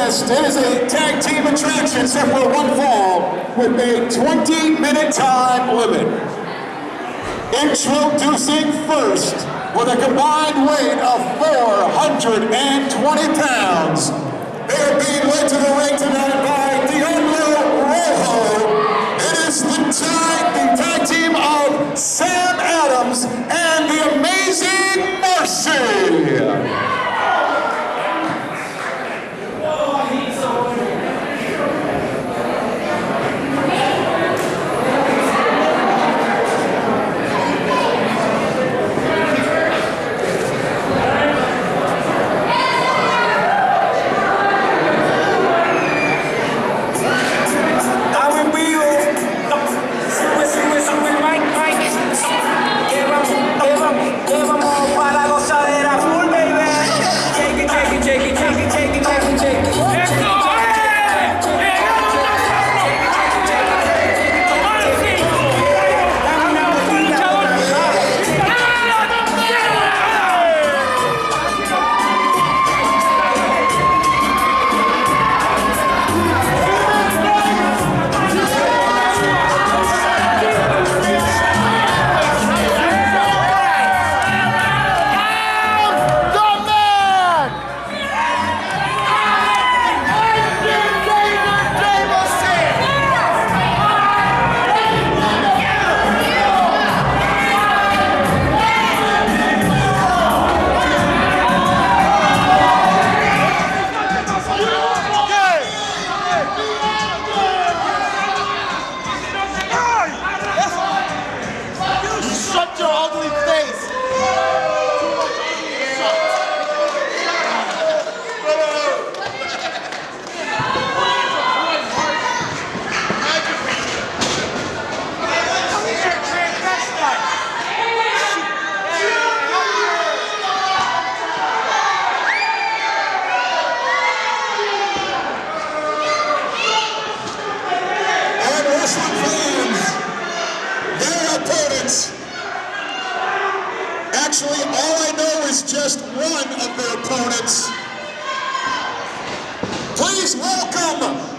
contest. It is a tag team attraction except for one fall with a 20-minute time limit. Introducing first with a combined weight of 420 pounds. They are being led to the ring tonight by Diablo Rojo. It is the tag team of Sam Adams and the amazing Marci. Actually, all I know is just one of their opponents. Please welcome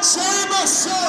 Jamerson!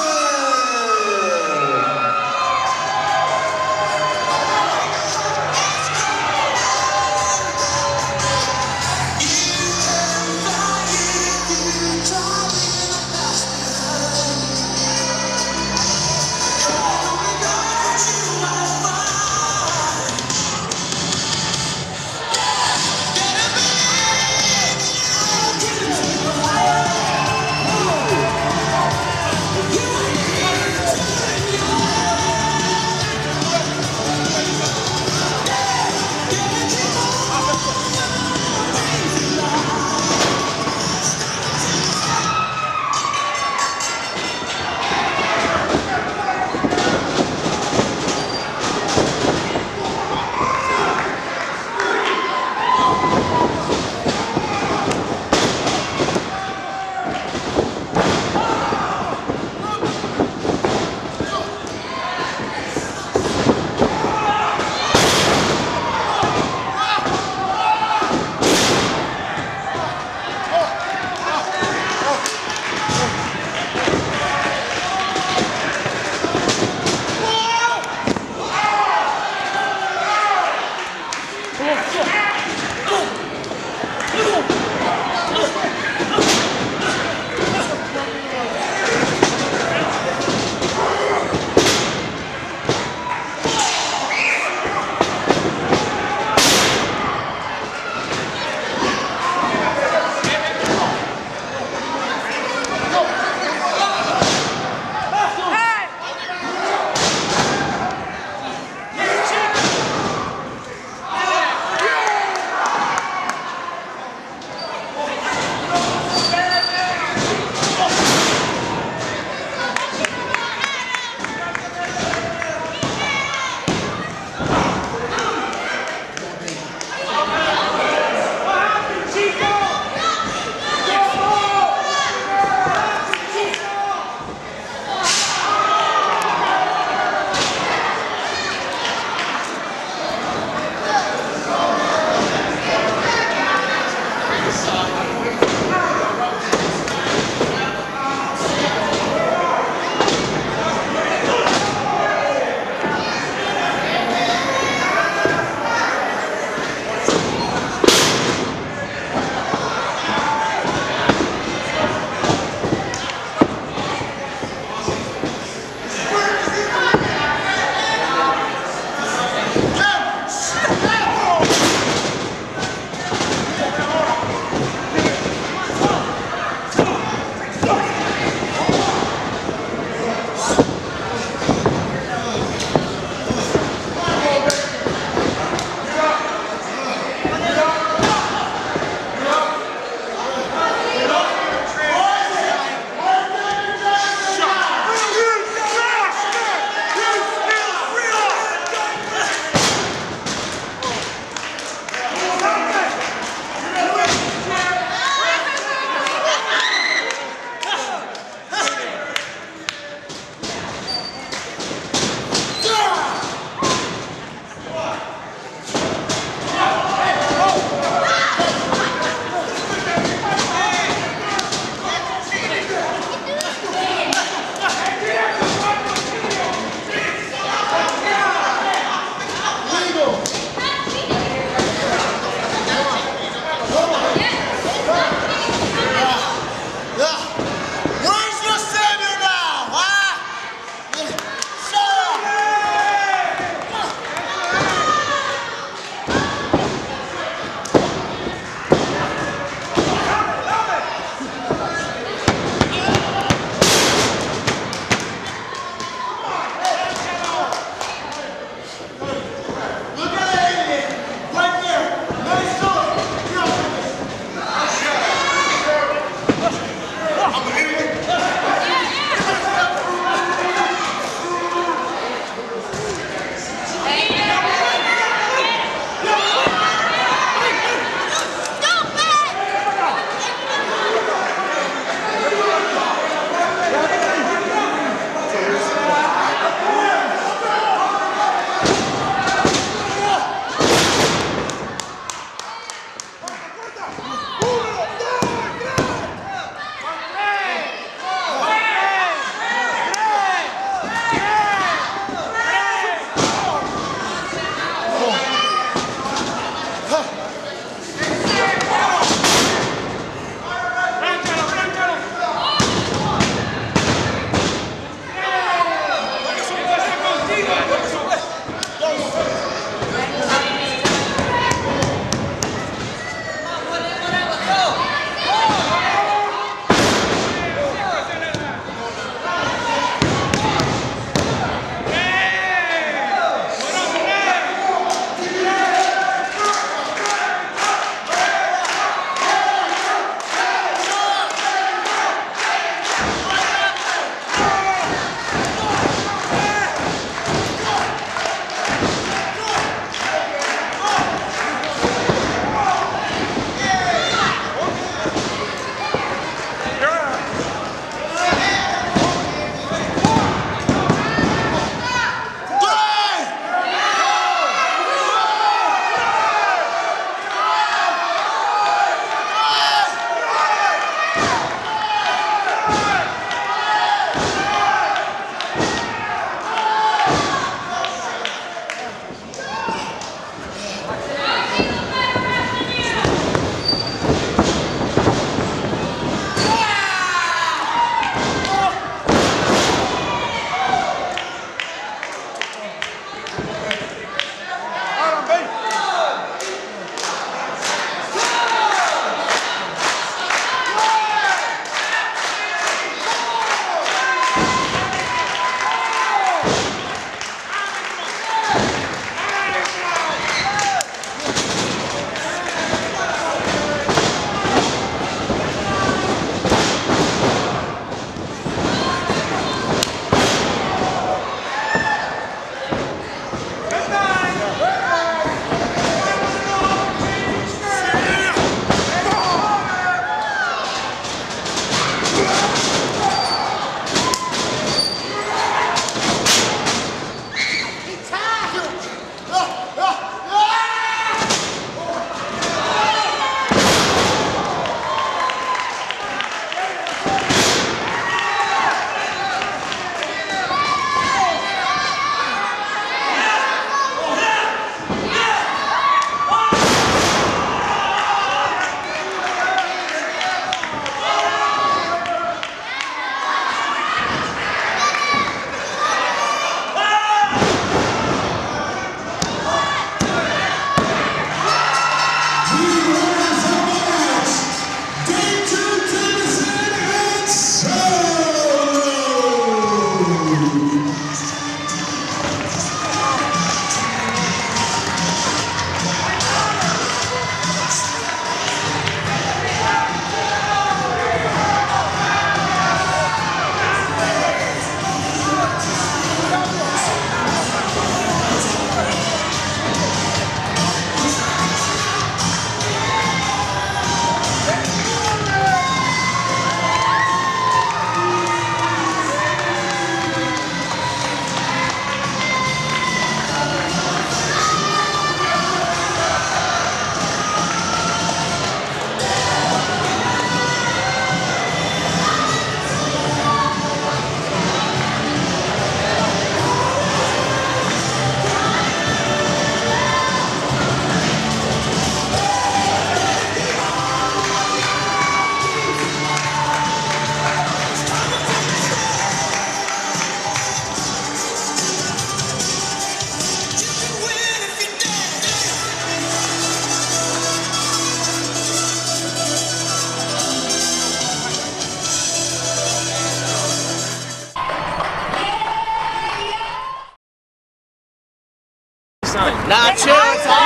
Nah, chill. It's all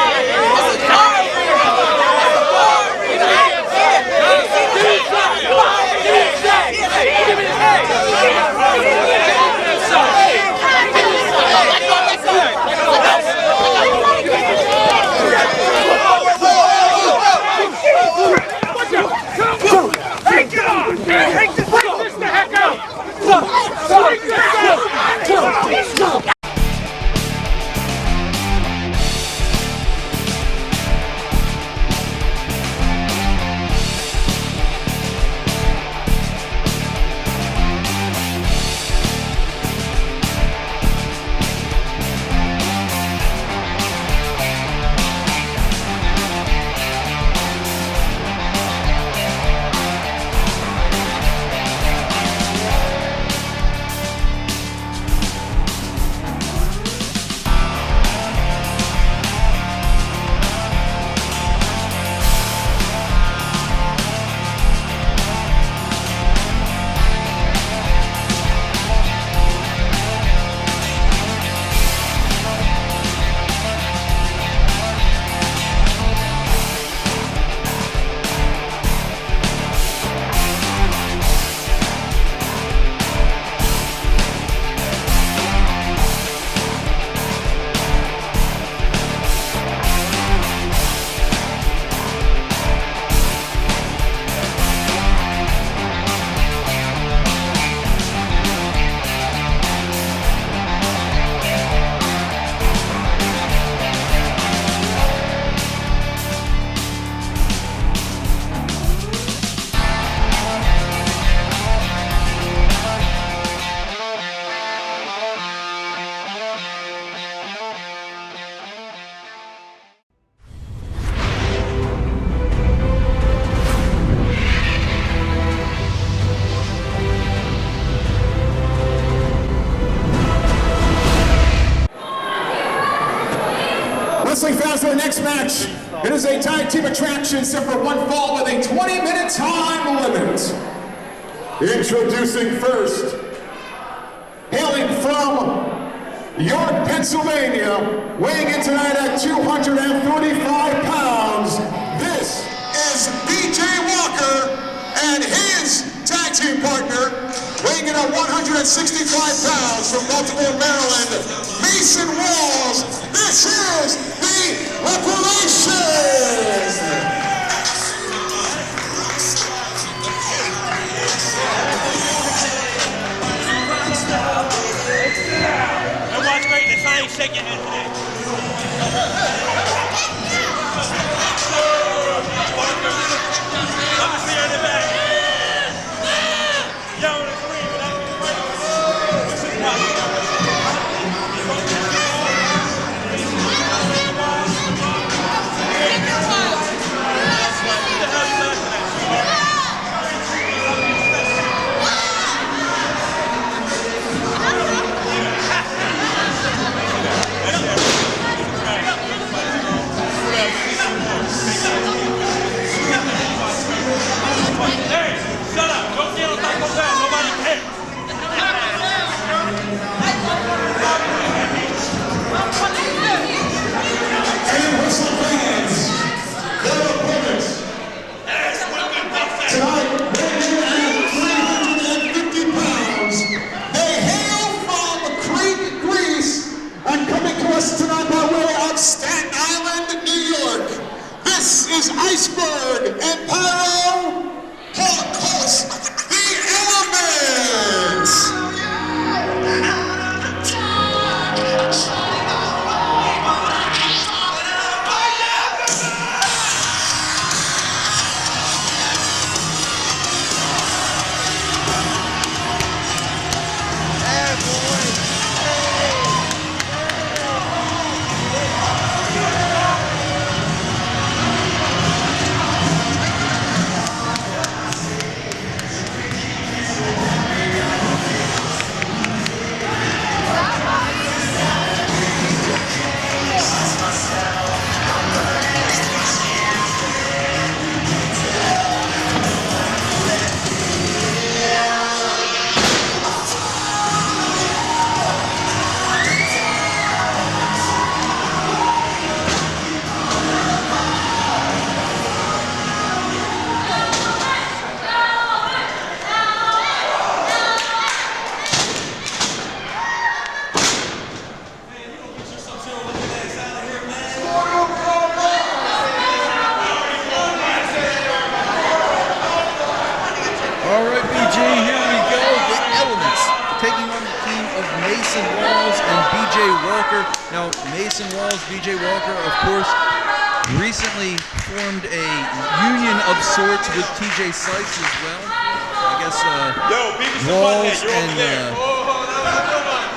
Fans, for the next match, it is a tag team attraction set for one fall with a 20-minute time limit. Introducing first, hailing from York, Pennsylvania, weighing in tonight at 245 pounds, this is BJ Walker and his tag team partner, weighing in at 165 pounds from Baltimore, Maryland, Mason Walls. This is the Reparation! And watch greatness, I ain't shaking your hand today. I'm just here in the back. Yo, the scream, but I'm shut up! Don't get on Taco Bell. Nobody cares. And whistle fans, their opponents. Tonight, weighing in at 350 pounds, they hail from Crete, Greece, and coming to us tonight by way of Staten Island, New York. This is Iceberg and Pyro. Holocaust, the Elements! Mason Walls and BJ Walker. Now, Mason Walls, BJ Walker, of course, recently formed a union of sorts with TJ Sykes as well. I guess Walls and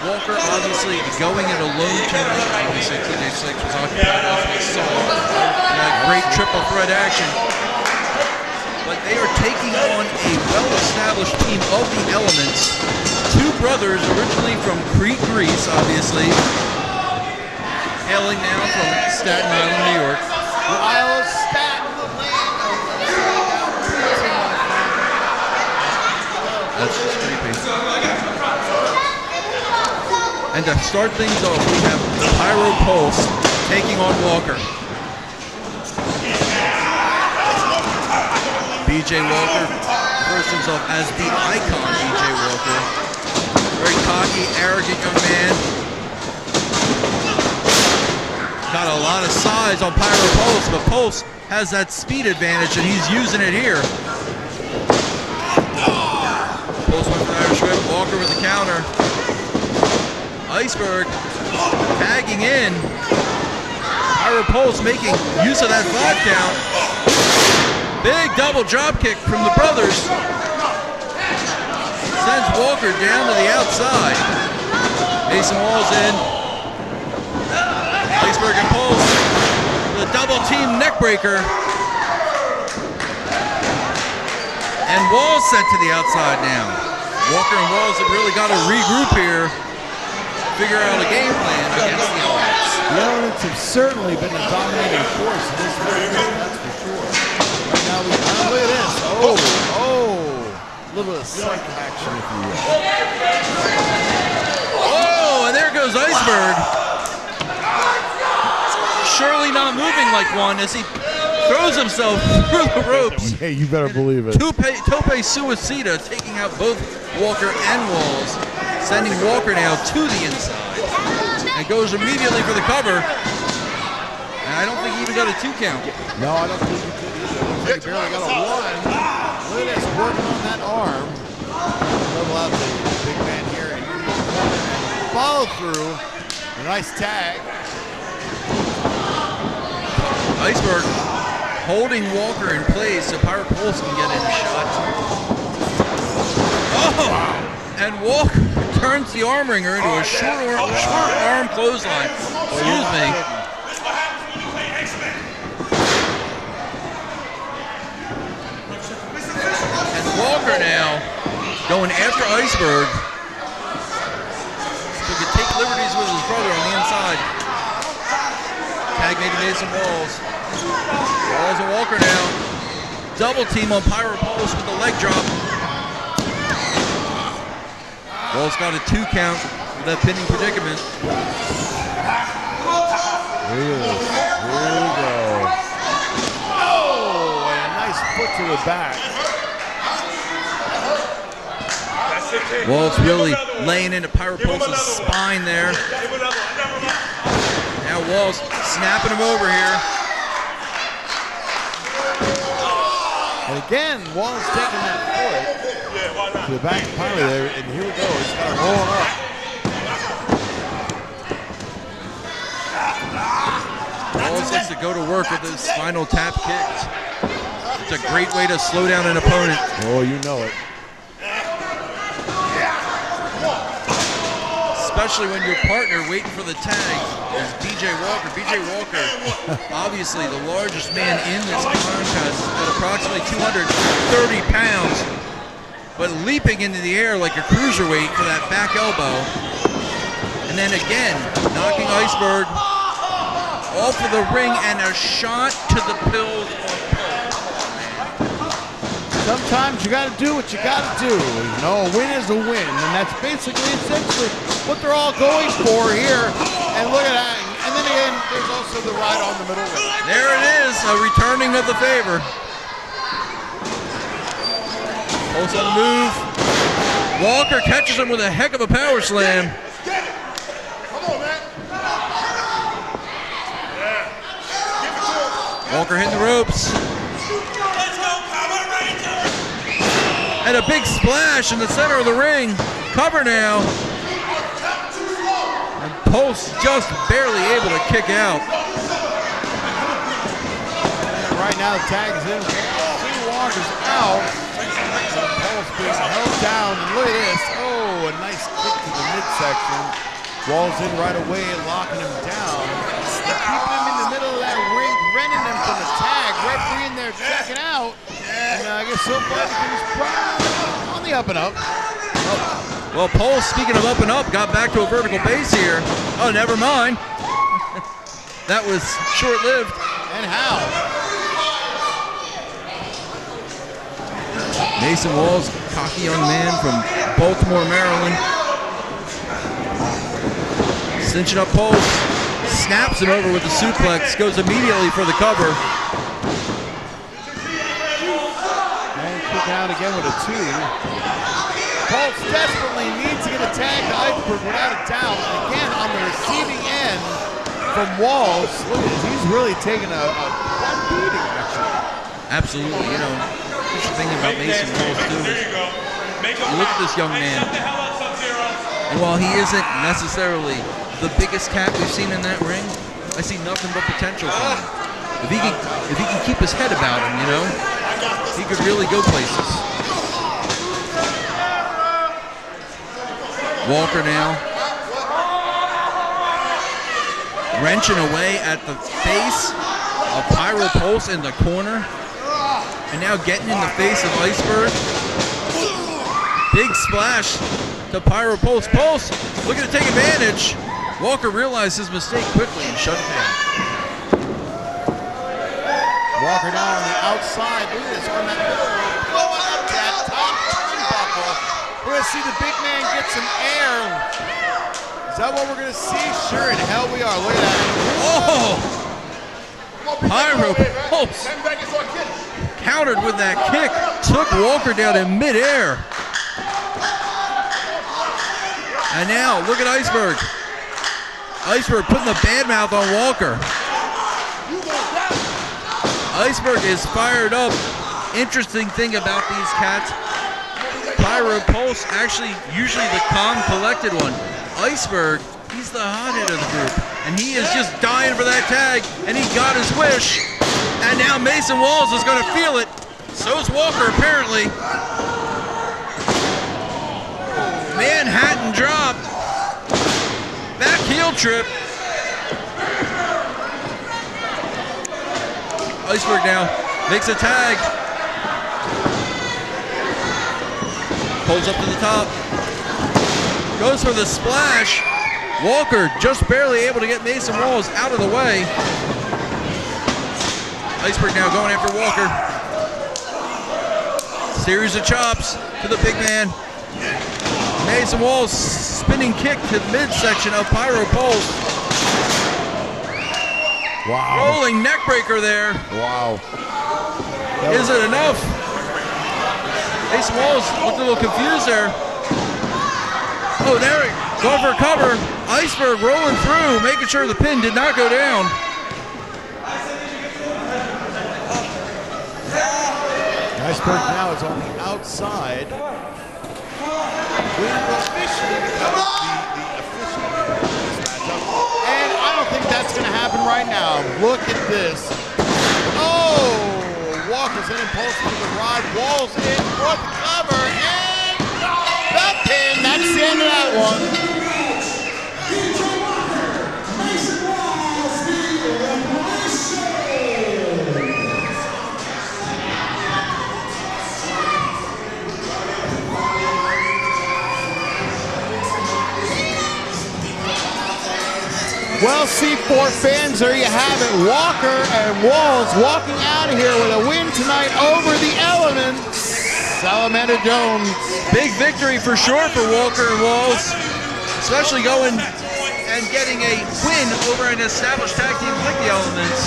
Walker obviously going it alone tonight. Obviously, TJ Sykes was occupied as we saw. Great triple threat action. But they are taking on a well-established team of the Elements. Two brothers originally from Crete, Greece, obviously. Hailing now from Staten Island, New York. Iowa Staten, the land of That's just creepy. And to start things off, we have Pyro Pulse taking on Walker. BJ Walker refers himself as the icon, BJ Walker. Very cocky, arrogant young man. Got a lot of size on Pyro Pulse, but Pulse has that speed advantage and he's using it here. Pulse went for the Irish whip, Walker with the counter. Iceberg tagging in. Pyro Pulse making use of that 5 count. Big double drop kick from the brothers. Sends Walker down to the outside. Mason Walls in. Iceberg and Pulse. The double team neck breaker. And Walls sent to the outside now. Walker and Walls have really got to regroup here. Figure out a game plan against the Elements. The Elements have certainly been a dominating force in this match, that's for sure. Right now, look at this. A little bit of psych action, if you will. Oh, and there goes Iceberg. Surely not moving like one as he throws himself through the ropes. Hey, you better believe it. Tope Suicida taking out both Walker and Walls, sending Walker now to the inside. And goes immediately for the cover. And I don't think he even got a 2 count. No, I don't think he did either. Looks like he barely got a 1. Look at this, working on that arm. Level out the big man here. And follow through. A nice tag. Iceberg holding Walker in place so Pyro Pulse can get in a shot. Oh! And Walker turns the arm ringer into a short arm clothesline. Excuse me. And Walker now going after Iceberg. He could take liberties with his brother on the inside. Tag made to Mason Walls. Walls and Walker now. Double team on Pyro Pulse with the leg drop. Walls got a 2 count with that pinning predicament. Here we go. Oh, and a nice foot to the back. Walls really laying into Pyro Pulse's spine there. Now Walls snapping him over here. And again, Walls taking that foot to the back of Pyro there, and here we go. He's kind of rolling up. Walls likes to go to work with his spinal tap kicks. It's a great way to slow down an opponent. Oh, you know it. Especially when your partner waiting for the tag is BJ Walker. BJ Walker, obviously the largest man in this contest at approximately 230 pounds, but leaping into the air like a cruiserweight for that back elbow. And then again, knocking Iceberg off of the ring and a shot to the pills on Pulse. Sometimes you got to do what you got to do. You know, a win is a win, and that's basically essentially what they're all going for here. And look at that. And then again, there's also the right on the middle ring. There it is, a returning of the favor. Pulse on the move. Walker catches him with a heck of a power slam. Walker hitting the ropes. And a big splash in the center of the ring. Cover now. Pulse just barely able to kick out. And right now the tag is in. Walker's out. Pulse being held down. And look at this. Oh, a nice kick to the midsection. Walls in right away, locking him down. They're keeping him in the middle of that ring, renting him from the tag. Referee in there checking out. And I guess so far he's probably on the up and up. Well, Pulse, speaking of up and up, got back to a vertical base here. Oh, never mind. That was short-lived. And how? Mason Walls, cocky young man from Baltimore, Maryland. Cinching up Pulse, snaps him over with the suplex, goes immediately for the cover. And kicking out again with a 2. Pulse desperately needs to get a tag to Iceberg without a doubt. And again, on the receiving end from Walls, look at this, he's really taking a beating, actually. Absolutely, you know, the thing about Mason Walls too is, look at this young man. And while he isn't necessarily the biggest cat we've seen in that ring, I see nothing but potential for him. If he can keep his head about him, you know, he could really go places. Walker now wrenching away at the face of Pyro Pulse in the corner, and now getting in the face of Iceberg. Big splash to Pyro Pulse. Pulse looking to take advantage. Walker realized his mistake quickly and shut it down. Walker now on the outside. Look at this on that middle. Blowing up that top turnbuckle. We're going to see the big man get some air. Is that what we're going to see? Sure in hell we are. Look at that. Oh! Pyro Pulse countered with that kick. Took Walker down in midair. And now, look at Iceberg. Iceberg putting the bad mouth on Walker. Iceberg is fired up. Interesting thing about these cats, Pyro Pulse actually usually the calm, collected one. Iceberg, he's the hothead of the group, and he is just dying for that tag, and he got his wish. And now Mason Walls is going to feel it. So's Walker, apparently. Manhattan drop. Back heel trip. Iceberg now makes a tag. Pulls up to the top. Goes for the splash. Walker just barely able to get Mason Walls out of the way. Iceberg now going after Walker. Series of chops to the big man. Mason Walls spinning kick to the midsection of Pyro Pulse. Wow. Rolling neck breaker there. Wow. Is it enough? Mason Walls looked a little confused there. Oh, there, going for a cover. Iceberg rolling through, making sure the pin did not go down. Iceberg now is on the outside. Will officially become the official in this matchup. And I don't think that's going to happen right now. Look at this. Oh, Walker's in Pulse with the rod. Walls in for the cover. And the pin. That's the end of that one. Well, C4 fans, there you have it. Walker and Walls walking out of here with a win tonight over the Elements. Salamander Jones. Big victory for sure for Walker and Walls, especially going and getting a win over an established tag team like the Elements.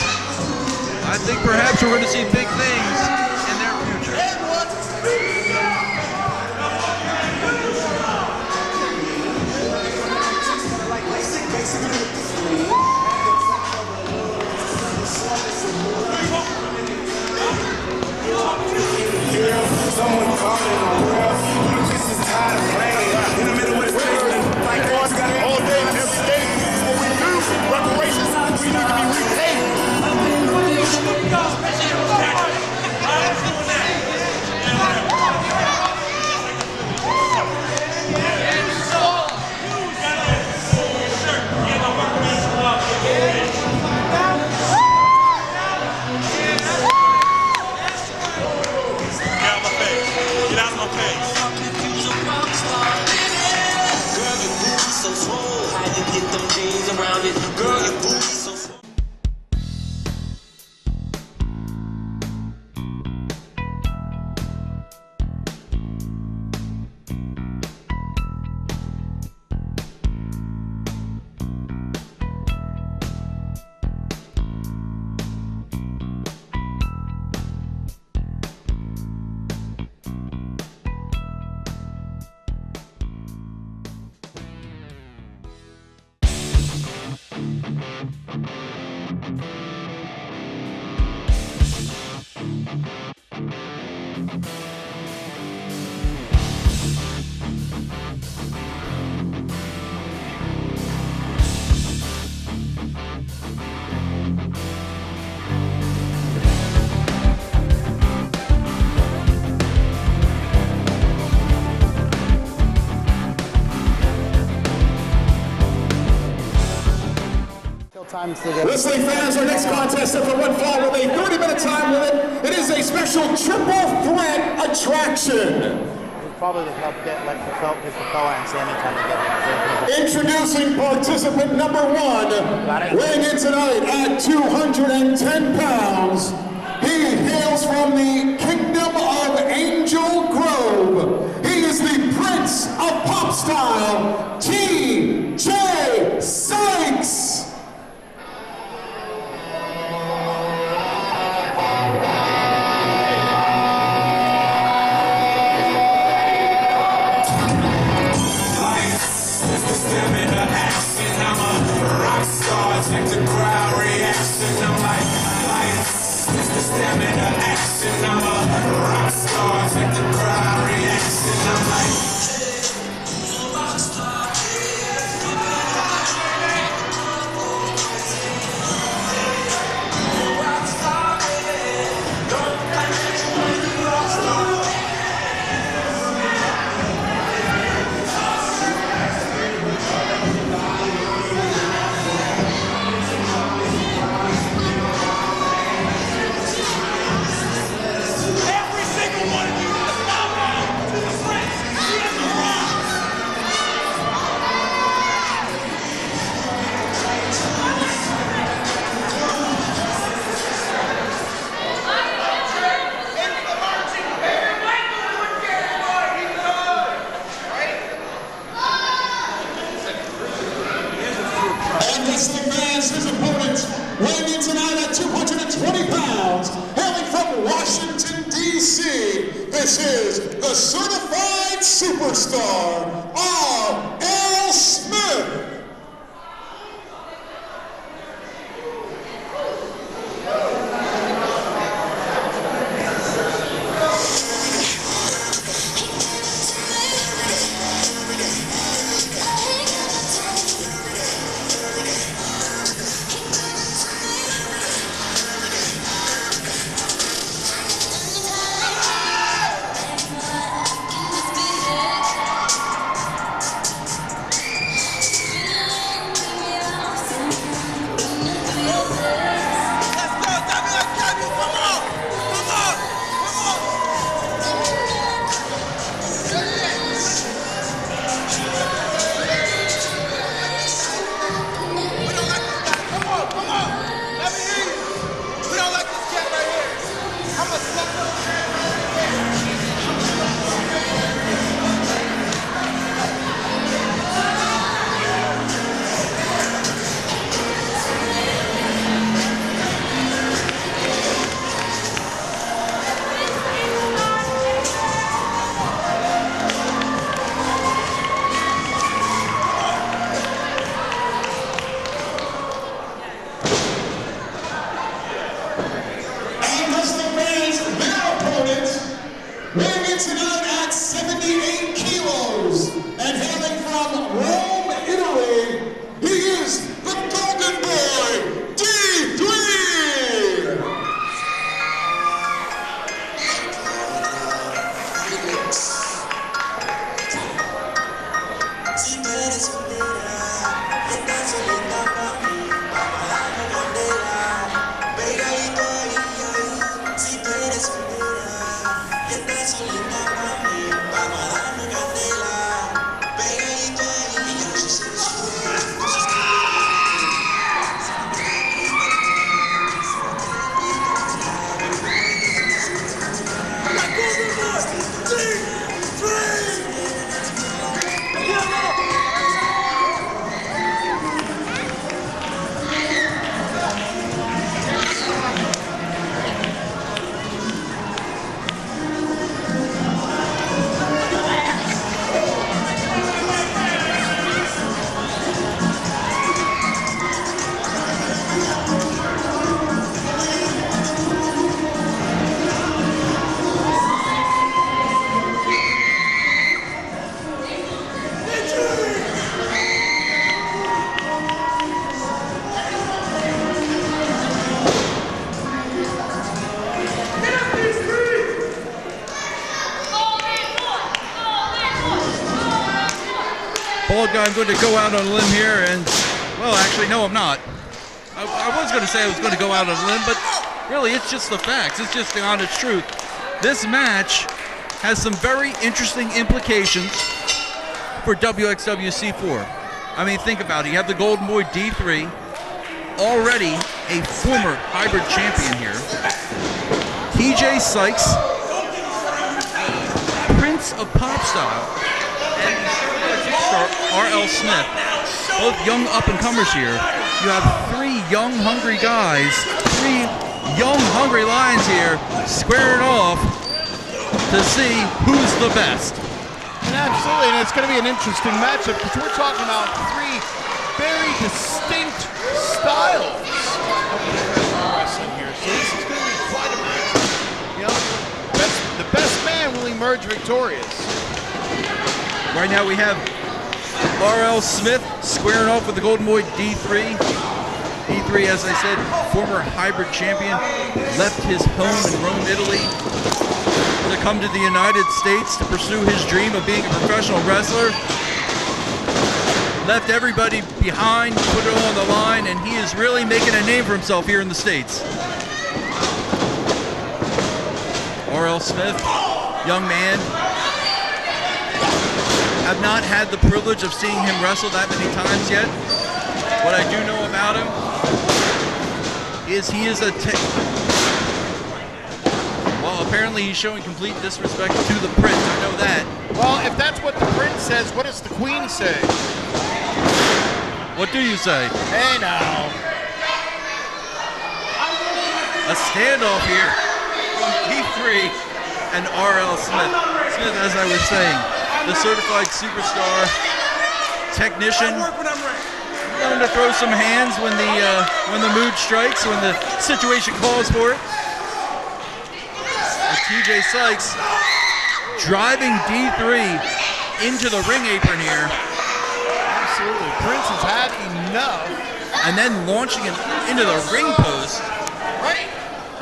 I think perhaps we're going to see big things in their future. Someone calling on the world. This is tired of playing in the middle of the all day and every day. Wrestling fans, our next contest after one fall with a 30-minute time limit. It is a special triple threat attraction. Probably help get like Kekoa and Sammy come together. Introducing participant number 1, weighing in tonight at 210 pounds. He hails from the Kingdom of Angel Grove. He is the Prince of Pop Style, T.J. Sykes. His opponents, weighing in tonight at 220 pounds, hailing from Washington, D.C., this is the certified superstar, R.L. Smith. Weighing in tonight at 78 kilos and hailing from Rome, Italy, he is the Golden Boy, D3! Bald guy, I'm going to go out on a limb here and, well, actually, no, I'm not. I was going to say I was going to go out on a limb, but really it's just the facts. It's just the honest truth. This match has some very interesting implications for WXWC4. I mean, think about it. You have the Golden Boy D3, already a former hybrid champion here. TJ Sykes, Prince of Pop Style, and the star RL Smith, both young up-and-comers here. You have three young, hungry guys, three young, hungry lions here, squaring off to see who's the best. And absolutely, and it's going to be an interesting matchup because we're talking about three very distinct styles of wrestling here. So this is going to be quite a match. You know, the best man will emerge victorious. Right now we have RL Smith squaring off with the Golden Boy D3. D3, as I said, former hybrid champion, left his home in Rome, Italy, to come to the United States to pursue his dream of being a professional wrestler. Left everybody behind, put it all on the line, and he is really making a name for himself here in the States. RL Smith, young man. I've not had the privilege of seeing him wrestle that many times yet. What I do know about him is he is well, apparently he's showing complete disrespect to the Prince. I know that. Well, if that's what the Prince says, what does the Queen say? What do you say? Hey now. A standoff here from D3 and RL Smith. Smith, as I was saying, the certified superstar, technician, known to throw some hands when the mood strikes, when the situation calls for it. And TJ Sykes driving D3 into the ring apron here. Absolutely, Prince has had enough. And then launching him into the ring post.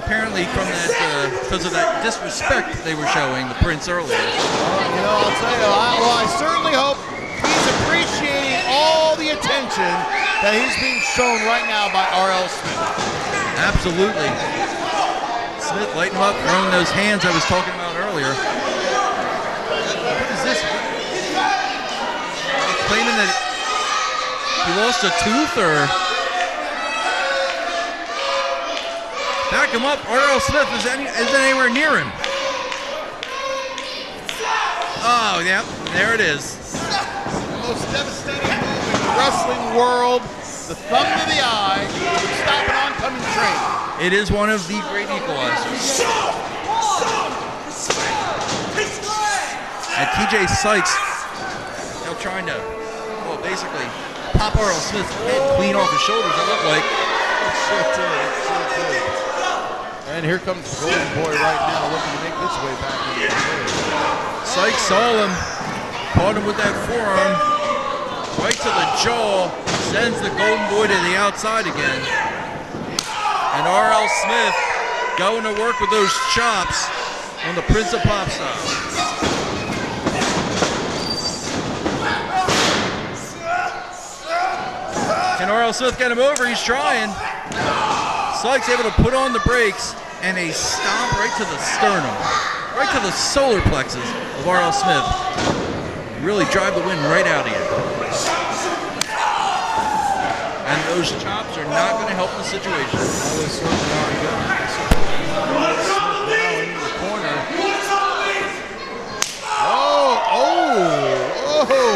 Apparently from that, because of that disrespect they were showing the Prince earlier. You know, I'll tell you, I certainly hope he's appreciating all the attention that he's being shown right now by RL Smith. Absolutely. Smith lighting him up, throwing those hands I was talking about earlier. What is this? Claiming that he lost a tooth or... Back him up. RL Smith isn't anywhere near him. Oh, yeah, there it is. The most devastating move in the wrestling world. The thumb to the eye. Stop an oncoming train. It is one of the great equalizers. And TJ Sykes now trying to, well, basically pop RL Smith's head clean off his shoulders, it looked like. Sure did. And here comes the Golden Boy right now, looking to make his way back into the ring. Sykes saw him, caught him with that forearm, right to the jaw, sends the Golden Boy to the outside again. And RL Smith going to work with those chops on the Prince of Pop Style. Can RL Smith get him over? He's trying. Sykes able to put on the brakes and a stomp right to the sternum, right to the solar plexus of RL Smith. Really drive the wind right out of you. And those chops are not going to help the situation. That was certainly not good. Now into the corner.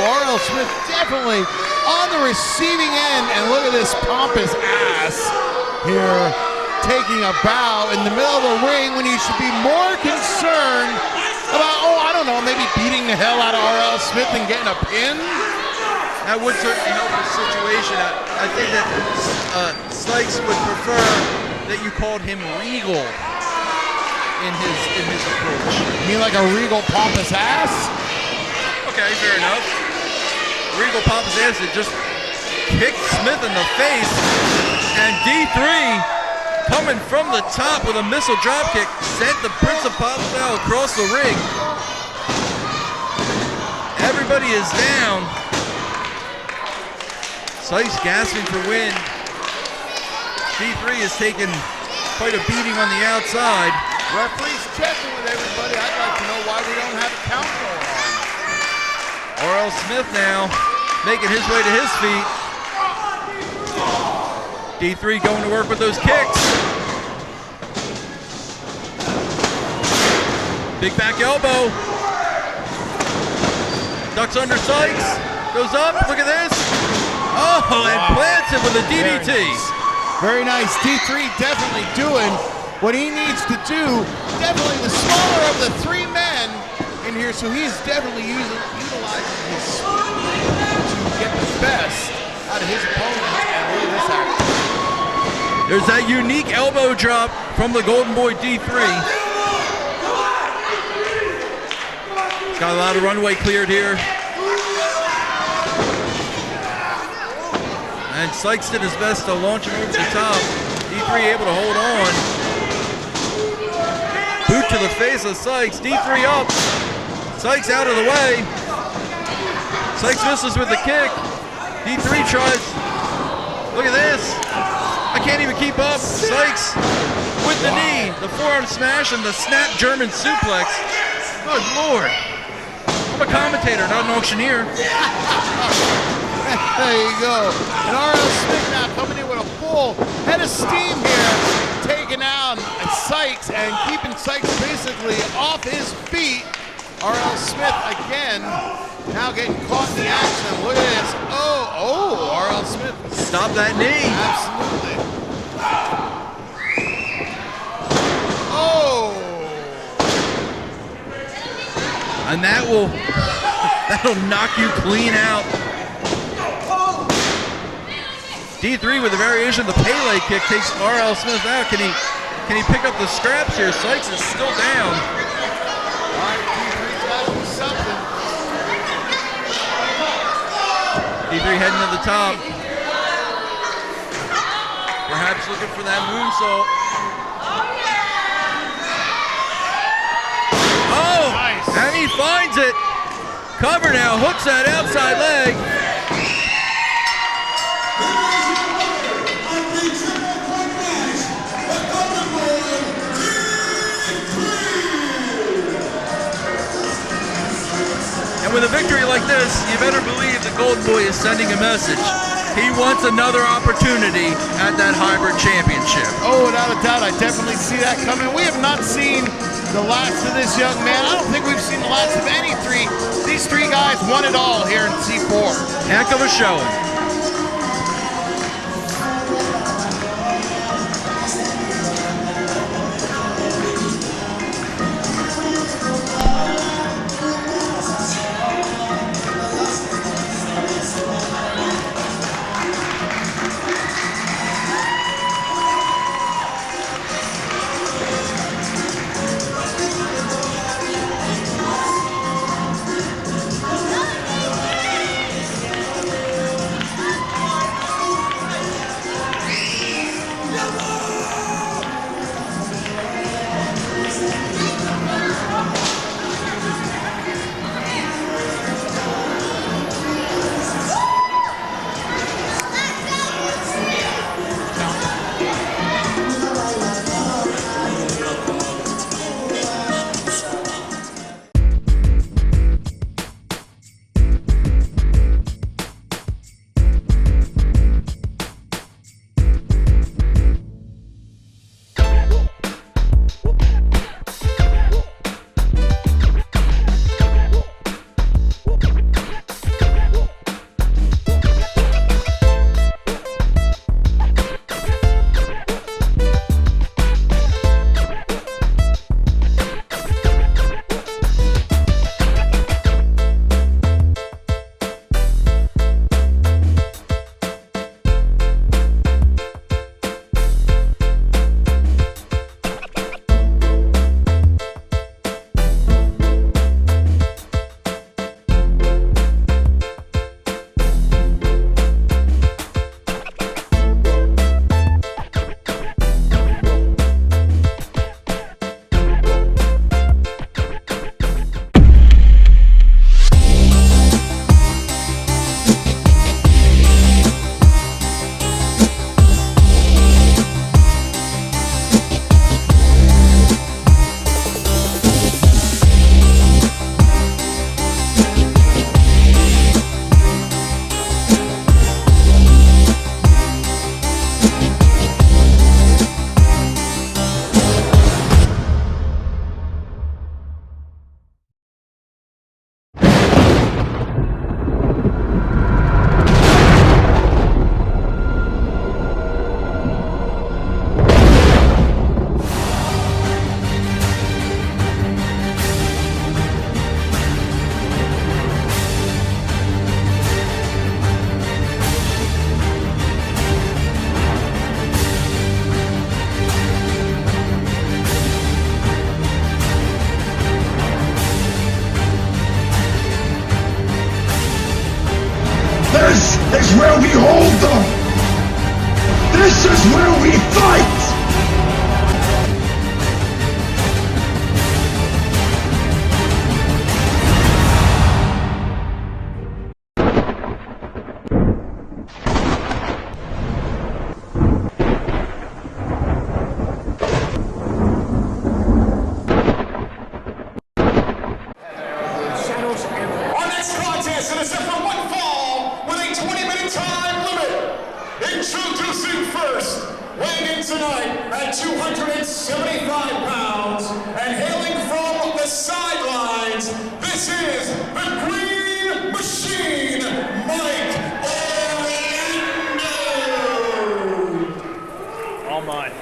RL Smith definitely on the receiving end. And look at this pompous ass here, taking a bow in the middle of the ring when you should be more concerned about, I don't know, maybe beating the hell out of RL Smith and getting a pin? That would certainly help the situation. I think that Sykes would prefer that you called him regal in his approach. You mean like a regal pompous ass? Okay, fair enough. Regal pompous ass that just kicked Smith in the face, and D3 coming from the top with a missile dropkick sent the Prince of Pop Style across the ring. Everybody is down. Sykes gasping for wind. D3 is taking quite a beating on the outside. Referee's checking with everybody. I'd like to know why we don't have a count going on. R.L. Smith now making his way to his feet. D3 going to work with those kicks. Big back elbow. Ducks under Sykes. Goes up. Look at this. Oh, and plants it with a DDT. Very nice. D3 definitely doing what he needs to do. Definitely the smaller of the three men in here, so he's definitely utilizing his speed to get the best out of his opponent. And look at this action. There's that unique elbow drop from the Golden Boy D3. He's got a lot of runway cleared here. And Sykes did his best to launch him over the top. D3 able to hold on. Boot to the face of Sykes. D3 up. Sykes out of the way. Sykes misses with the kick. D3 tries. Look at this. I can't even keep up. Sykes with the knee. The forearm smash and the snap German suplex. Good Lord. I'm a commentator, not an auctioneer. There you go. And R.L. Smith now coming in with a full head of steam here, taking out Sykes and keeping Sykes basically off his feet. R.L. Smith again, now getting caught in the action. Look at this. Oh, R.L. Smith. Stop that knee. Absolutely. Oh. And that'll knock you clean out. D3 with a variation of the Pele kick takes R.L. Smith out. Can he pick up the scraps here? Sykes is still down. All right, D3's got to do something. D3 heading to the top. Perhaps looking for that moonsault. Oh, nice. And he finds it. Cover now, hooks that outside leg. And with a victory like this, you better believe the Golden Boy is sending a message. He wants another opportunity at that hybrid championship. Oh, without a doubt, I definitely see that coming. We have not seen the last of this young man. I don't think we've seen the last of any three. These three guys won it all here in C4. Heck of a showing. where we hold them. This is where we fight. Our next contest is set for one fall with a 20-minute time limit. Introducing first, weighing in tonight at 275 pounds and hailing from the sidelines, this is the Green Machine, Mike Orlando. All mine.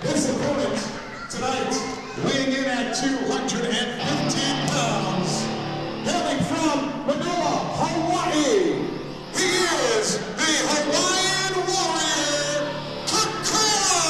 His opponent tonight, weighing in at 215 pounds, hailing from Manoa, Hawaii, he is the Hawaiian Warrior, Kakoa!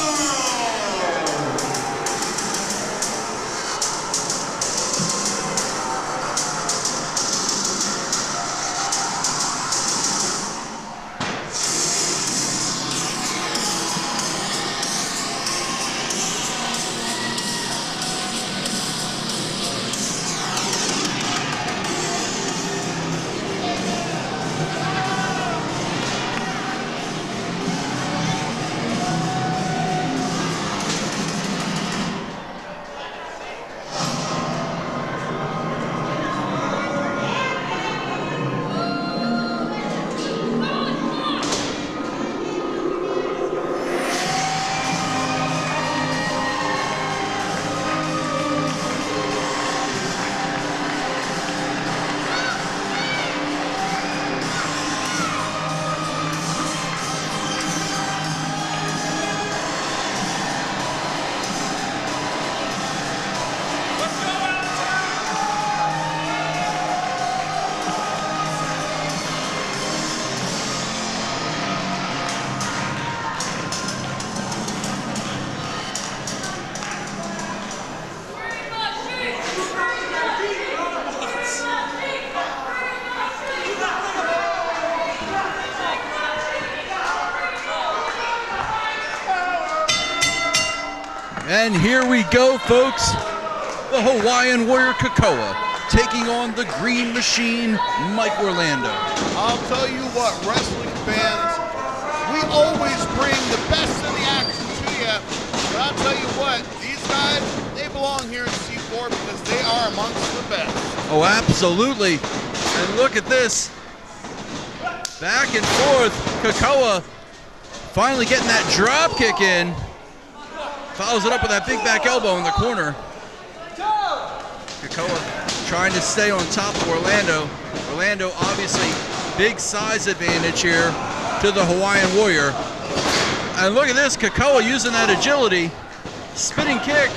And here we go, folks. The Hawaiian Warrior Kekoa taking on the Green Machine, Mike Orlando. I'll tell you what, wrestling fans, we always bring the best of the action to you. But I'll tell you what, these guys, they belong here in C4 because they are amongst the best. Oh, absolutely. And look at this. Back and forth. Kekoa finally getting that drop kick in. Follows it up with that big back elbow in the corner. Kekoa trying to stay on top of Orlando. Orlando obviously big size advantage here to the Hawaiian Warrior. And look at this, Kekoa using that agility. Spinning kick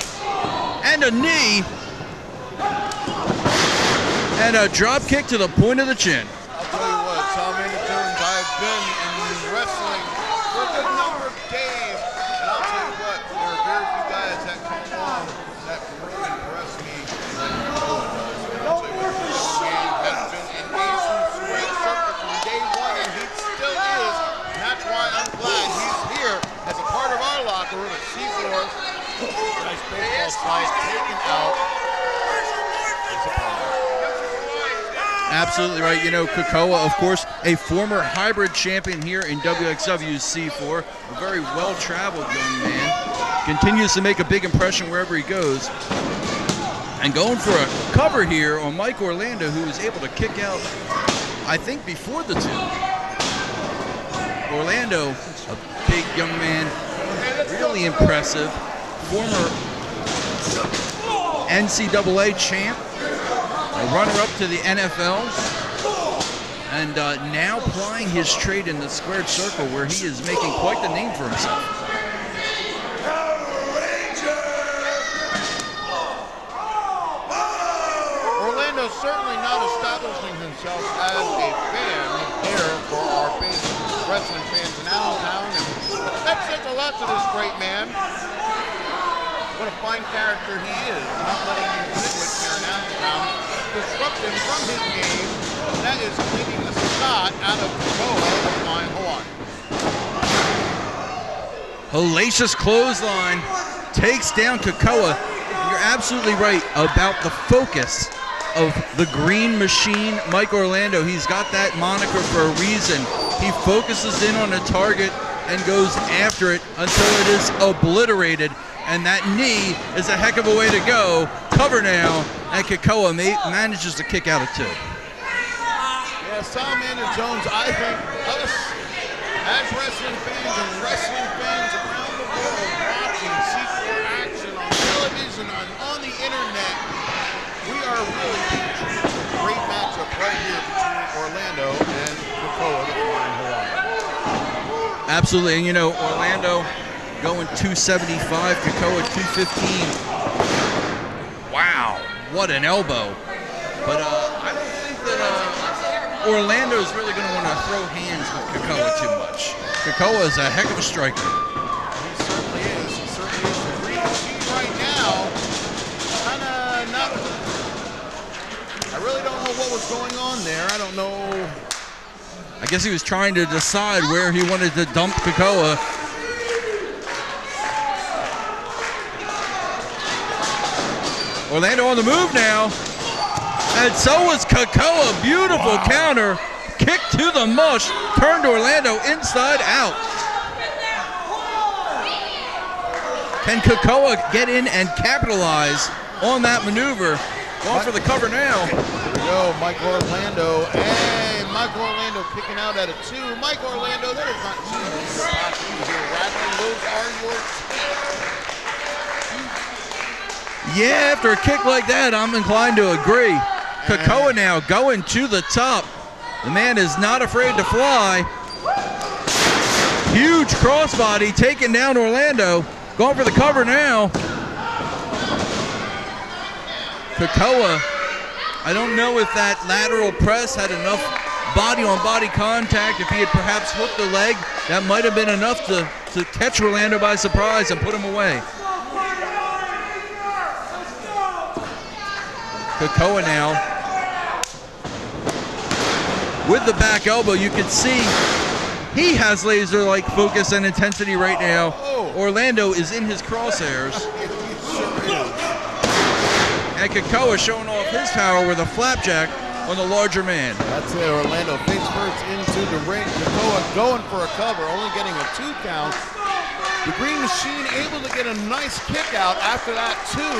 and a knee. And a drop kick to the point of the chin. I'll tell you what, Tom Anderson, I've been in wrestling for a good number of days. And I'll tell you what, there are very few baseball side, taking out his opponent. Absolutely right. You know, Kekoa, of course, a former hybrid champion here in WXWC4, a very well-traveled young man, continues to make a big impression wherever he goes. And going for a cover here on Mike Orlando, who was able to kick out, I think, before the two. Orlando, a big young man, really impressive, former NCAA champ, a runner-up to the NFL, and now plying his trade in the squared circle, where he is making quite the name for himself. Orlando's certainly not establishing himself as a fan here for our big wrestling fans in Allentown, and that says a lot to this great man. What a fine character he is, not letting you nitwits here in Allentown disrupt him from his game. That is cleaning the snot out of Kakoa, the flying Hawaiian. Hellacious clothesline takes down Kekoa. You're absolutely right about the focus of the Green Machine, Mike Orlando. He's got that moniker for a reason. He focuses in on a target and goes after it until it is obliterated. And that knee is a heck of a way to go. Cover now, and Kekoa manages to kick out of two. Yeah, Salamander Jones, I think us as wrestling fans and wrestling fans around the world watching C4 action on television and on the internet, we are really being treated to a great matchup right here between Orlando and Kekoa, the flying Hawaiian. Absolutely, and you know, Orlando going 275, Kekoa 215. Wow, what an elbow. But I don't think that Orlando's really going to want to throw hands with Kekoa too much. Kekoa is a heck of a striker. He certainly is. He certainly is. The Green Machine right now, kind of not. I really don't know what was going on there. I don't know. I guess he was trying to decide where he wanted to dump Kekoa. Orlando on the move now. And so was Kekoa. Beautiful counter. Kick to the mush. Turned Orlando inside out. Can Kekoa get in and capitalize on that maneuver? Going for the cover now. Here we go, Mike Orlando. Hey, Mike Orlando kicking out at a two. Mike Orlando, that is not two. Those are your teeth. Yeah, after a kick like that, I'm inclined to agree. Kekoa now going to the top. The man is not afraid to fly. Huge crossbody taking down Orlando. Going for the cover now. Kekoa, I don't know if that lateral press had enough body-on-body contact. If he had perhaps hooked the leg, that might have been enough to catch Orlando by surprise and put him away. Kekoa now with the back elbow. You can see he has laser-like focus and intensity right now. Orlando is in his crosshairs. And Kekoa showing off his power with a flapjack on the larger man. That's it, Orlando face first into the ring. Kekoa going for a cover, only getting a 2 count. The Green Machine able to get a nice kick out after that too. You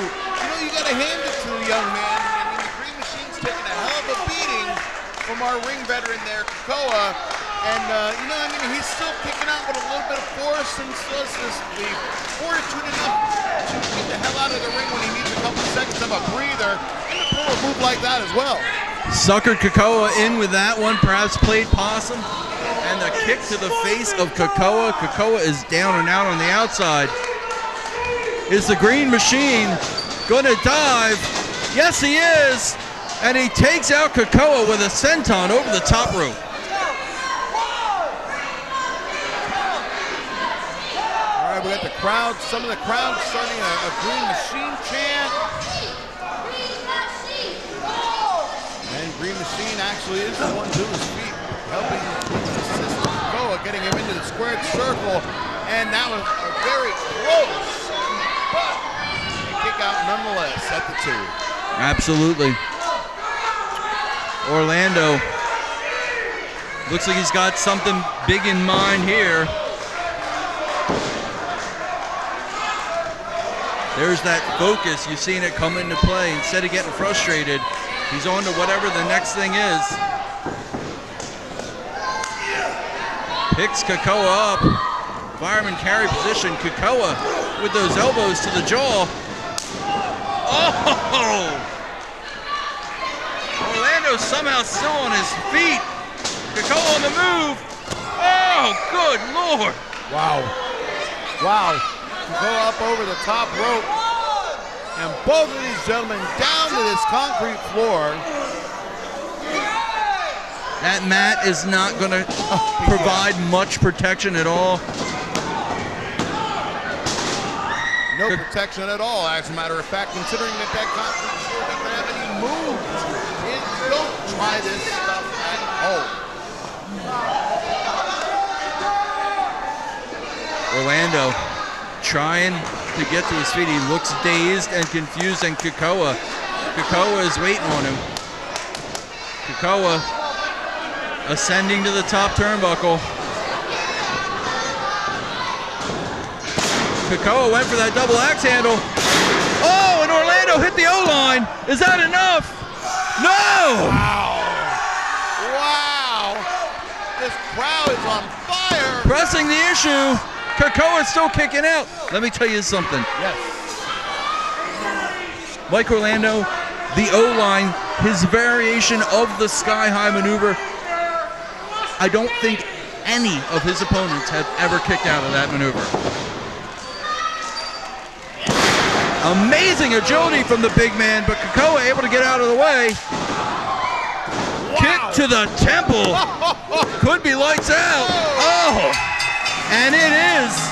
know, you got to hand it to the young man. I mean, the Green Machine's taking a hell of a beating from our ring veteran there, Kekoa. And, you know, I mean, he's still kicking out with a little bit of force and still has the fortitude enough to get the hell out of the ring when he needs a couple seconds of a breather and to pull a move like that as well. Suckered Kekoa in with that one, perhaps played possum. And the kick to the face of Kekoa. Kekoa is down and out on the outside. Is the Green Machine going to dive? Yes, he is. And he takes out Kekoa with a senton over the top rope. All right, we got the crowd, some of the crowd starting a Green Machine chant. And Green Machine actually is the one to his feet, helping assist Kekoa, getting him into the squared circle. And that was a very close, but knockout nonetheless at the 2. Absolutely. Orlando looks like he's got something big in mind here. There's that focus. You've seen it come into play. Instead of getting frustrated, he's on to whatever the next thing is. Picks Kekoa up. Fireman carry position. Kekoa with those elbows to the jaw. Oh! Orlando somehow still on his feet. Kekoa on the move. Oh, good Lord. Wow. Wow. Kekoa up over the top rope. And both of these gentlemen down to this concrete floor. That mat is not going to provide much protection at all. No protection at all, as a matter of fact, considering that that concrete floor doesn't have any moves. Don't try this stuff at home. Orlando trying to get to his feet. He looks dazed and confused, and Kekoa is waiting on him. Kekoa ascending to the top turnbuckle. Kekoa went for that double axe handle. Oh, and Orlando hit the O-line. Is that enough? No! Wow! This crowd is on fire! Pressing the issue. Kekoa is still kicking out. Let me tell you something. Yes. Mike Orlando, the O-line, his variation of the sky-high maneuver, I don't think any of his opponents have ever kicked out of that maneuver. Amazing agility from the big man, but Kekoa able to get out of the way. Wow. Kick to the temple. Could be lights out. Oh, and it is.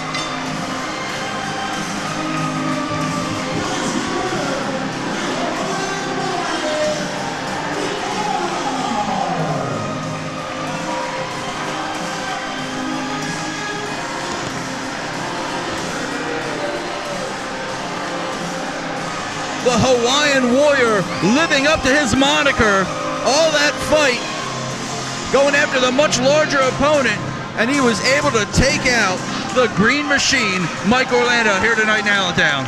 The Hawaiian Warrior living up to his moniker. All that fight going after the much larger opponent, and he was able to take out the Green Machine, Mike Orlando, here tonight in Allentown.